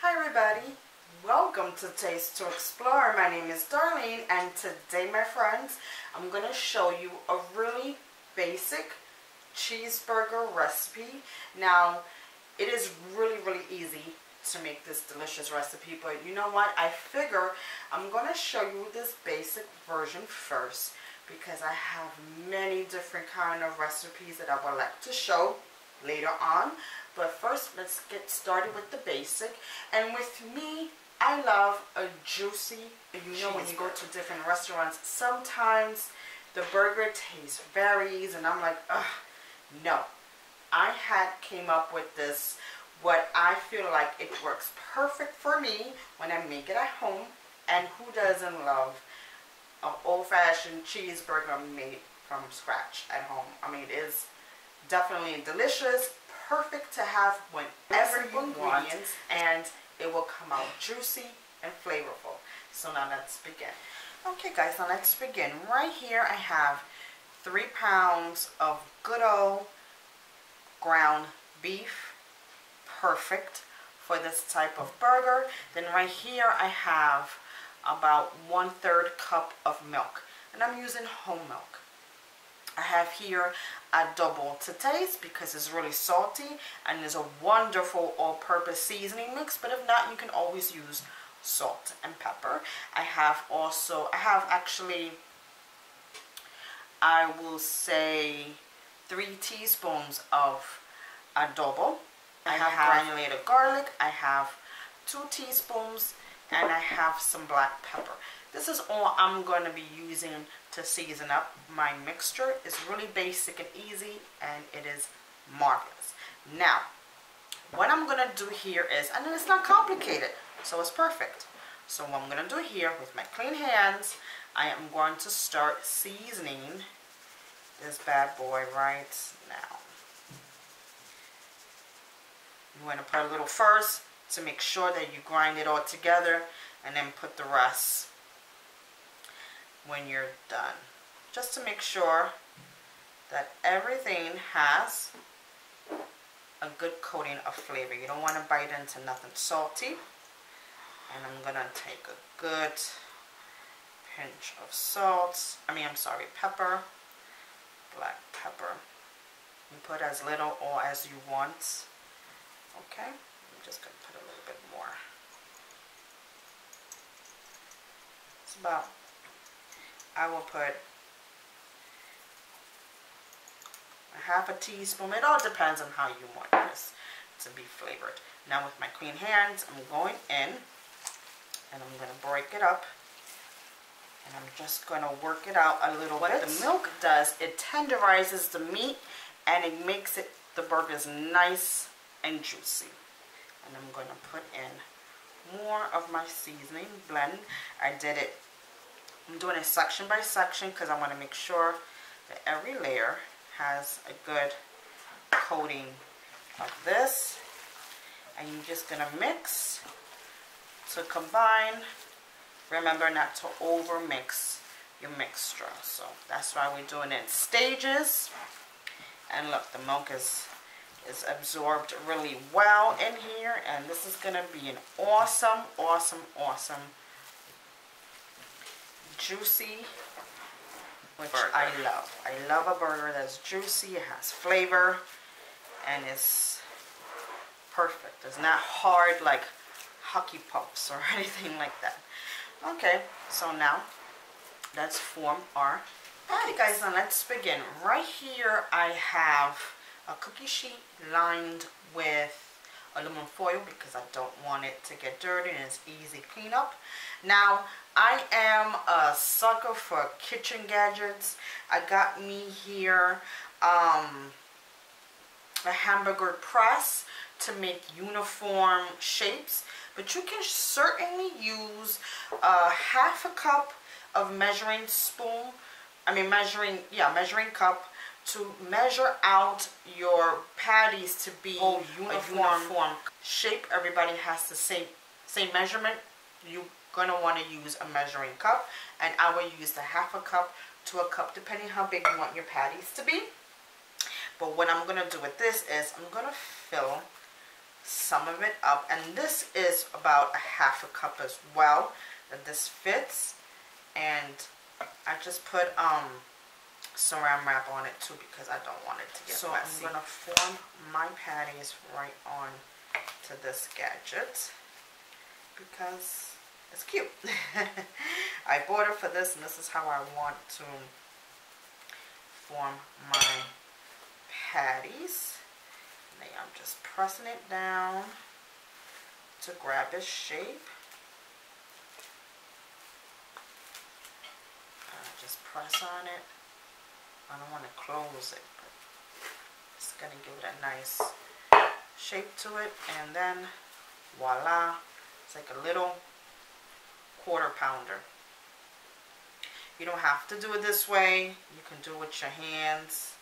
Hi everybody, welcome to Taste to Explore. My name is Darlene and today, my friends, I'm going to show you a really basic cheeseburger recipe. Now, it is really easy to make this delicious recipe, but you know what? I figure I'm going to show you this basic version first because I have many different kind of recipes that I would like to show later on. But first, let's get started with the basic. And with me, I love a juicy, you know, when you go to different restaurants, sometimes the burger taste varies and I'm like, ugh, no. I came up with this, what I feel like it works perfect for me when I make it at home. And who doesn't love an old-fashioned cheeseburger made from scratch at home? I mean, it is definitely delicious, perfect to have whenever you want, and it will come out juicy and flavorful. So now let's begin. Okay guys, now let's begin. Right here I have 3 pounds of good old ground beef, perfect for this type of burger. Then right here I have about 1/3 cup of milk, and I'm using whole milk. I have here adobo to taste because it's really salty and is a wonderful all-purpose seasoning mix, but if not, you can always use salt and pepper. I have actually, I will say 3 teaspoons of adobo. I have granulated garlic. I have 2 teaspoons and I have some black pepper. This is all I'm going to be using to season up my mixture. It's really basic and easy, and it is marvelous. Now, what I'm going to do here is, and it's not complicated, so it's perfect. So what I'm going to do here with my clean hands, I am going to start seasoning this bad boy right now. You want to put a little first to make sure that you grind it all together, and then put the rest when you're done, just to make sure that everything has a good coating of flavor. You don't want to bite into nothing salty. And I'm gonna take a good pinch of salt, pepper, black pepper. You put as little or as you want. Okay, I'm just gonna put a little bit more. It's about, I will put a 1/2 teaspoon. It all depends on how you want this to be flavored. Now with my clean hands, I'm going in and I'm going to break it up. And I'm just going to work it out a little bit. What the milk does, it tenderizes the meat and it makes the burgers nice and juicy. And I'm going to put in more of my seasoning blend. I'm doing it section by section because I want to make sure that every layer has a good coating of this. And you're just going to mix to combine. Remember not to over mix your mixture. So that's why we're doing it in stages. And look, the milk is absorbed really well in here. And this is going to be an awesome juicy, which burger. I love. I love a burger that's juicy, it has flavor, and it's perfect. It's not hard like hockey puffs or anything like that. Okay, so now let's form our patty. Guys, now let's begin. Right here I have a cookie sheet lined with aluminum foil because I don't want it to get dirty and it's easy cleanup. Now, I am a sucker for kitchen gadgets. I got me here a hamburger press to make uniform shapes, but you can certainly use a 1/2 cup of measuring cup to measure out your patties to be a uniform shape. Everybody has the same measurement. You're going to want to use a measuring cup, and I will use the 1/2 cup to a cup depending how big you want your patties to be. But what I'm going to do with this is I'm going to fill some of it up, and this is about a half a cup as well that this fits. And I just put saran wrap on it too because I don't want it to get messy. I'm gonna form my patties right on to this gadget because it's cute. I bought it for this, and this is how I want to form my patties. Now I'm just pressing it down to grab its shape. Just press on it. I don't want to close it, but it's going to give it a nice shape to it. And then voila, it's like a little quarter pounder. You don't have to do it this way. You can do it with your hands.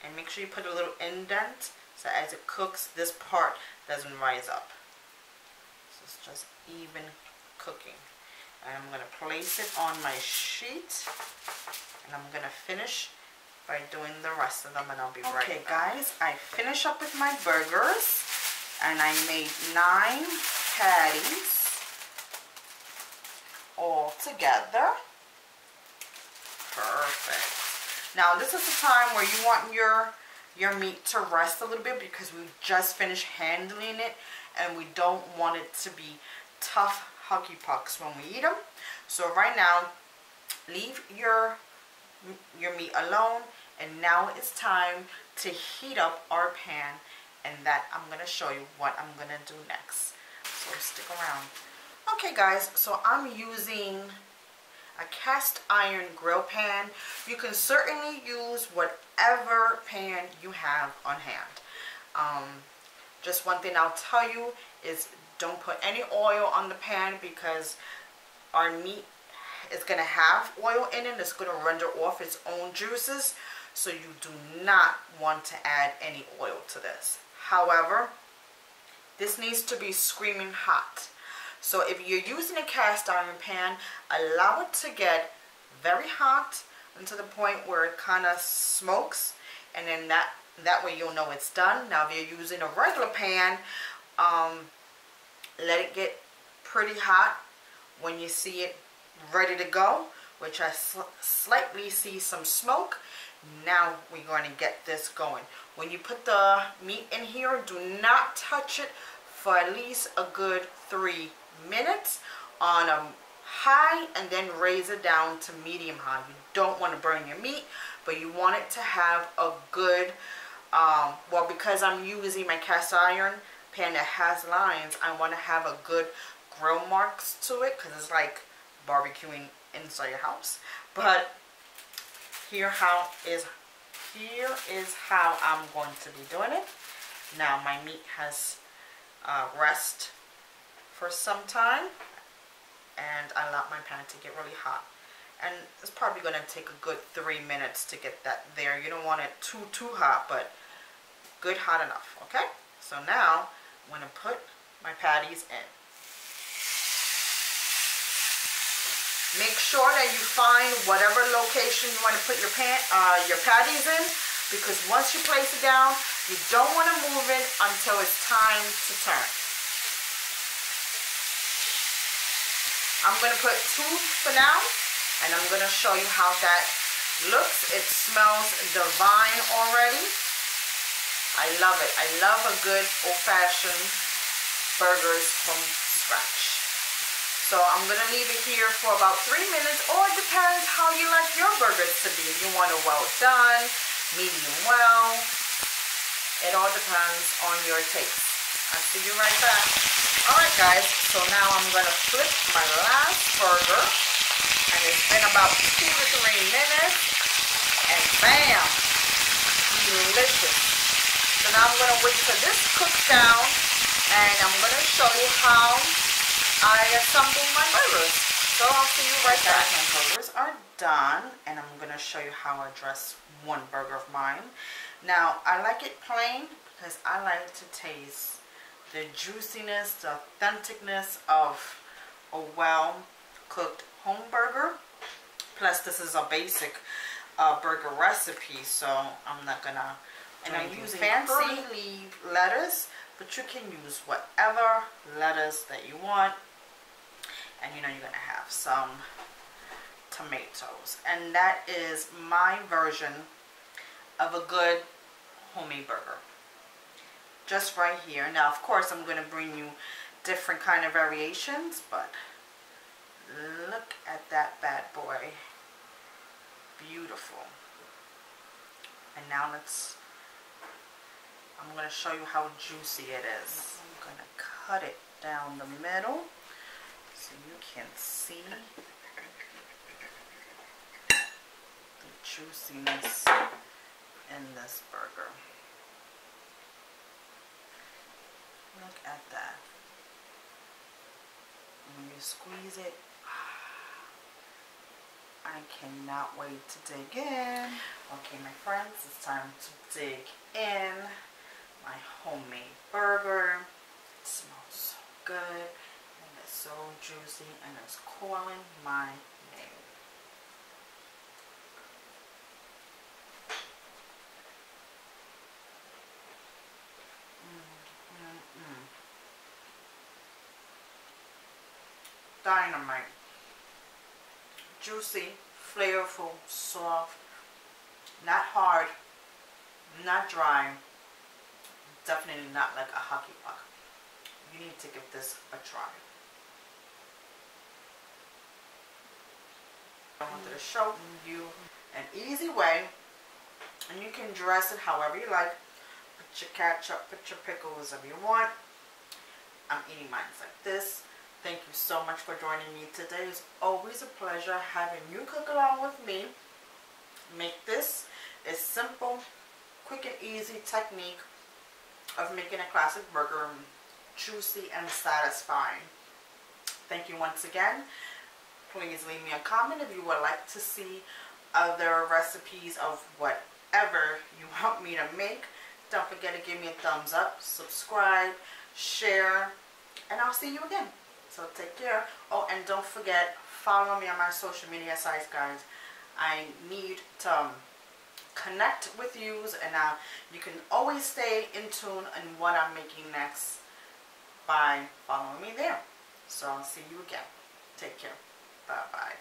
And make sure you put a little indent so as it cooks, this part doesn't rise up. So it's just even cooking. And I'm going to place it on my sheet, and I'm going to finish by doing the rest of them, and I'll be right back. Okay guys, I finish up with my burgers, and I made 9 patties all together. Perfect. Now this is the time where you want your meat to rest a little bit because we just finished handling it, and we don't want it to be tough Huggy Pucks when we eat them. So right now, leave your meat alone, and now it's time to heat up our pan, and that I'm going to show you what I'm going to do next. So stick around. Okay guys, so I'm using a cast iron grill pan. You can certainly use whatever pan you have on hand. Just one thing I'll tell you is don't put any oil on the pan because our meat is going to have oil in it. It's going to render off its own juices. So you do not want to add any oil to this. However, this needs to be screaming hot. So if you're using a cast iron pan, allow it to get very hot until the point where it kind of smokes. And then that way you'll know it's done. Now if you're using a regular pan, let it get pretty hot when you see it ready to go, which I slightly see some smoke. Now we're going to get this going. When you put the meat in here, do not touch it for at least a good 3 minutes on a high, and then raise it down to medium high. You don't want to burn your meat, but you want it to have a good, well, because I'm using my cast iron pan that has lines, I want to have a good grill marks to it because it's like barbecuing inside your house. But here is how I'm going to be doing it. Now my meat has rest for some time, and I allow my pan to get really hot, and it's probably going to take a good 3 minutes to get that there. You don't want it too hot, but good hot enough. Okay, so now I'm going to put my patties in. Make sure that you find whatever location you want to put your patties in, because once you place it down, you don't want to move it until it's time to turn. I'm going to put 2 for now, and I'm going to show you how that looks. It smells divine already. I love it. I love a good old-fashioned burgers from scratch. So I'm going to leave it here for about 3 minutes, or it depends how you like your burgers to be. If you want it well done, medium well, it all depends on your taste. I'll see you right back. Alright guys, so now I'm going to flip my last burger, and it's been about 2 to 3 minutes, and bam, delicious. So now I'm going to wait till this cooks down, and I'm going to show you how I assemble my burgers. So I'll see you right back. My burgers are done, and I'm going to show you how I dress one burger of mine. Now, I like it plain because I like to taste the juiciness, the authenticness of a well-cooked home burger. Plus, this is a basic burger recipe, so I'm not gonna. And I'm using fancy leaf lettuce but you can use whatever lettuce that you want. And you know you're gonna have some tomatoes, and that is my version of a good homemade burger, just right here. Now of course I'm gonna bring you different kind of variations, but look at that bad boy. Beautiful. And now I'm going to show you how juicy it is. I'm going to cut it down the middle so you can see the juiciness in this burger. Look at that. When you squeeze it, I cannot wait to dig in. Okay, my friends, it's time to dig in my homemade burger. It smells so good, and it's so juicy, and it's calling my name. Dynamite. Juicy, flavorful, soft, not hard, not dry, definitely not like a hockey puck. You need to give this a try. I wanted to show you an easy way, and you can dress it however you like. Put your ketchup, put your pickles if you want. I'm eating mine like this. Thank you so much for joining me today. It's always a pleasure having you cook along with me. Make this a simple, quick and easy technique of making a classic burger juicy and satisfying. Thank you once again. Please leave me a comment if you would like to see other recipes of whatever you want me to make. Don't forget to give me a thumbs up, subscribe, share, and I'll see you again. So take care. Oh, and don't forget, follow me on my social media sites, guys. I need to connect with you, and you can always stay in tune on what I'm making next by following me there. So I'll see you again. Take care. Bye-bye.